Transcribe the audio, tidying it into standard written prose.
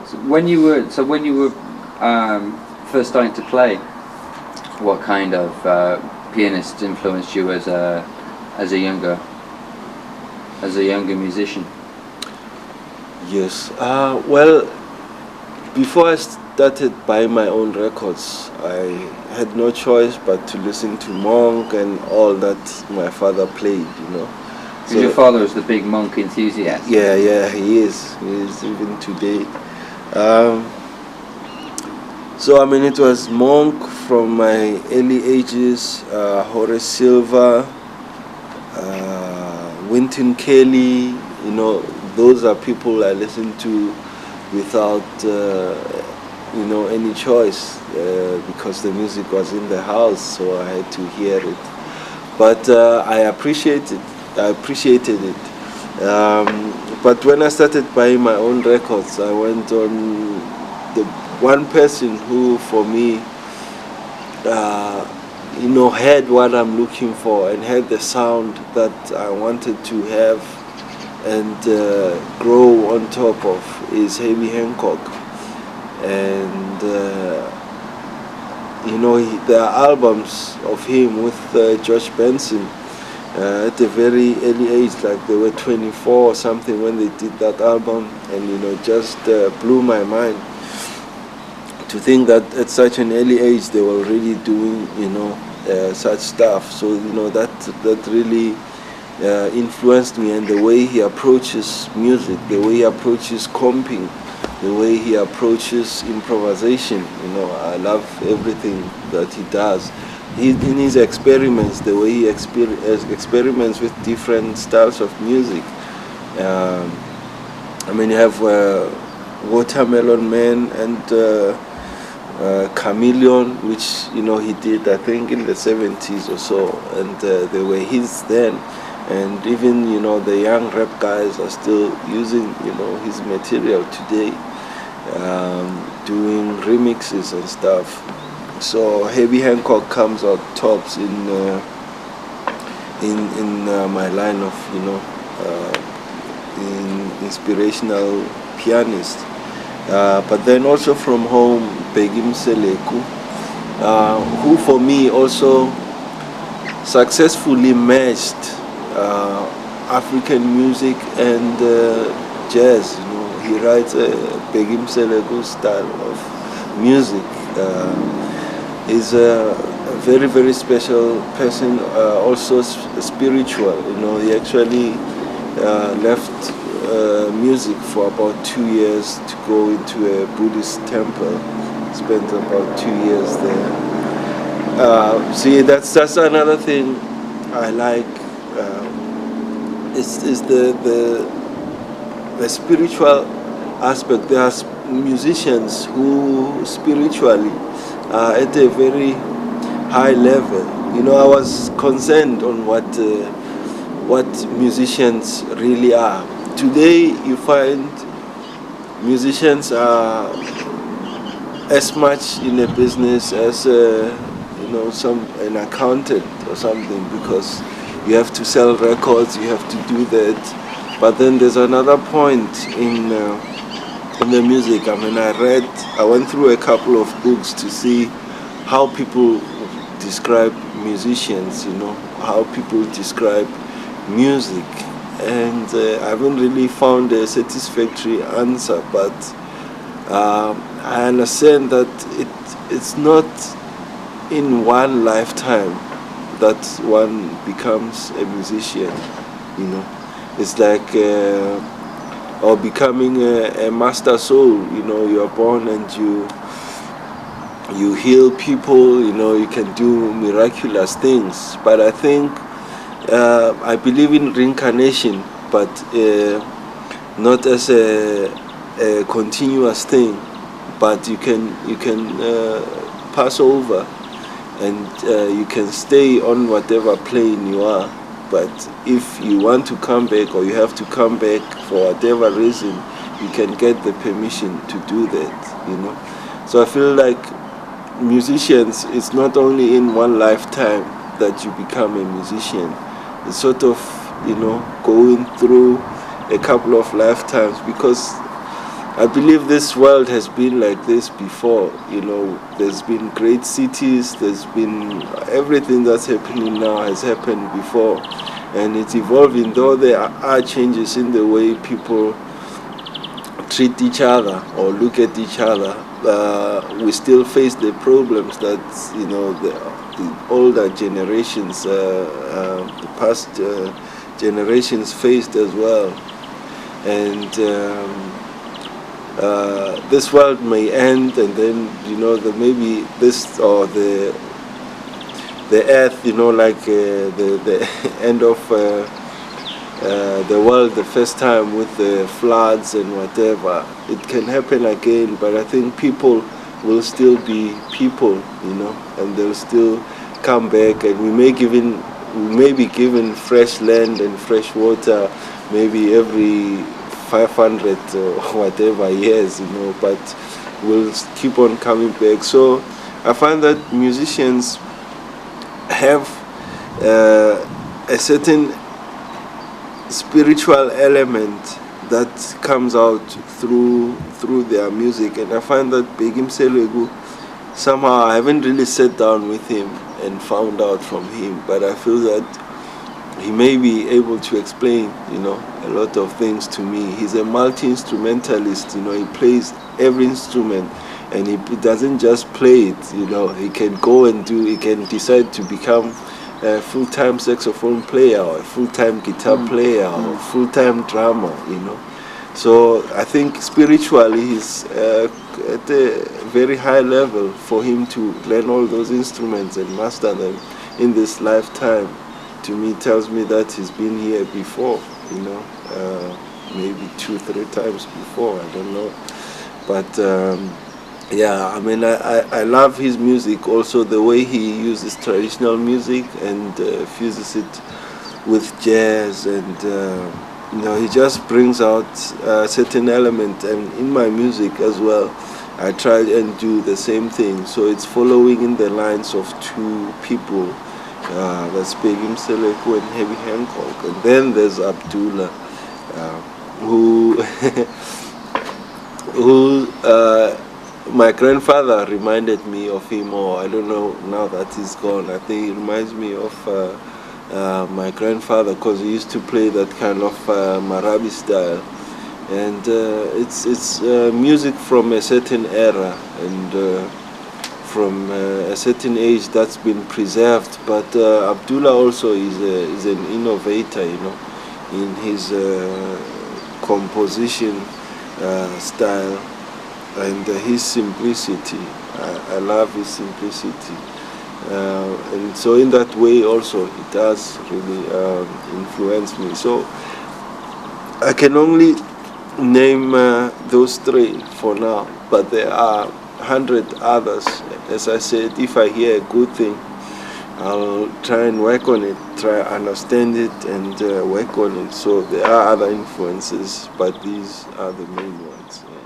So when you were first starting to play, what kind of pianist influenced you as a younger musician? Yes. Well, before I started buying my own records, I had no choice but to listen to Monk and all that my father played. Because your father was the big Monk enthusiast. Yeah, he is. He is even today. So I mean, it was Monk from my early ages, Horace Silver, Wynton Kelly. Those are people I listened to without any choice, because the music was in the house, so I had to hear it. But I appreciated it. But when I started buying my own records, I went on the one person who, for me, had what I'm looking for and had the sound that I wanted to have and grow on top of, is Herbie Hancock. And there are albums of him with George Benson at a very early age, like they were 24 or something when they did that album, and just blew my mind to think that at such an early age they were already doing such stuff. So that really influenced me, and the way he approaches music, the way he approaches comping, the way he approaches improvisation. I love everything that he does. In his experiments, the way he experiments with different styles of music. You have Watermelon Man and Chameleon, which he did, I think, in the 70s or so, and they were his then. And even the young rap guys are still using his material today, doing remixes and stuff. So Herbie Hancock comes out tops in my line of inspirational pianist. But then also from home, Bheki Mseleku, who for me also successfully matched African music and jazz. He writes a Bheki Mseleku style of music. Is a very, very special person, also spiritual. He actually left music for about 2 years to go into a Buddhist temple. Spent about 2 years there. See, that's another thing I like. Is the spiritual aspect. There are musicians who spiritually are at a very high level. I was concerned on what musicians really are. Today you find musicians are as much in a business as an accountant or something, because you have to sell records, you have to do that. But then there's another point in the music. I went through a couple of books to see how people describe musicians, how people describe music, and I haven't really found a satisfactory answer, but I understand that it's not in one lifetime that one becomes a musician. It's like or becoming a master soul. You are born and you heal people. You can do miraculous things. But I think I believe in reincarnation, but not as a continuous thing. But you can pass over, and you can stay on whatever plane you are. But if you want to come back, or you have to come back for whatever reason, you can get the permission to do that. So I feel like musicians, it's not only in one lifetime that you become a musician. It's sort of going through a couple of lifetimes, because I believe this world has been like this before. You know, there's been great cities, there's been everything that's happening now has happened before, and it's evolving. Though there are changes in the way people treat each other or look at each other, we still face the problems that, you know, the older generations, the past generations faced as well. And this world may end, and then, you know, maybe this or the earth, you know, like the end of the world the first time with the floods and whatever. It can happen again, but I think people will still be people, you know, and they'll still come back, and we may be given fresh land and fresh water maybe every 500 or whatever years, you know, but we'll keep on coming back. So I find that musicians have a certain spiritual element that comes out through their music, and I find that Bheki Mseleku, somehow I haven't really sat down with him and found out from him, but I feel that he may be able to explain, you know, a lot of things to me. He's a multi-instrumentalist, you know, he plays every instrument, and he doesn't just play it, you know, he can go and he can decide to become a full-time saxophone player or a full-time guitar player or full-time drummer, you know. So I think spiritually he's at a very high level for him to learn all those instruments and master them in this lifetime. To me, tells me that he's been here before, you know, maybe 2-3 times before, I don't know. But yeah, I mean, I love his music, also the way he uses traditional music and fuses it with jazz, and you know, he just brings out a certain element, and in my music as well I try and do the same thing. So it's following in the lines of two people, that's Bheki Mseleku and Heavy Hancock, and then there's Abdullah, who my grandfather reminded me of him, or I don't know, now that he's gone, I think he reminds me of my grandfather, because he used to play that kind of Marabi style, and it's music from a certain era and from a certain age that's been preserved. But Abdullah also is an innovator, you know, in his composition style, and his simplicity. I love his simplicity, and so in that way also it does really influence me. So I can only name those 3 for now, but there are 100 others. As I said, if I hear a good thing, I'll try and work on it, try understand it, and work on it. So there are other influences, but these are the main ones. Yeah.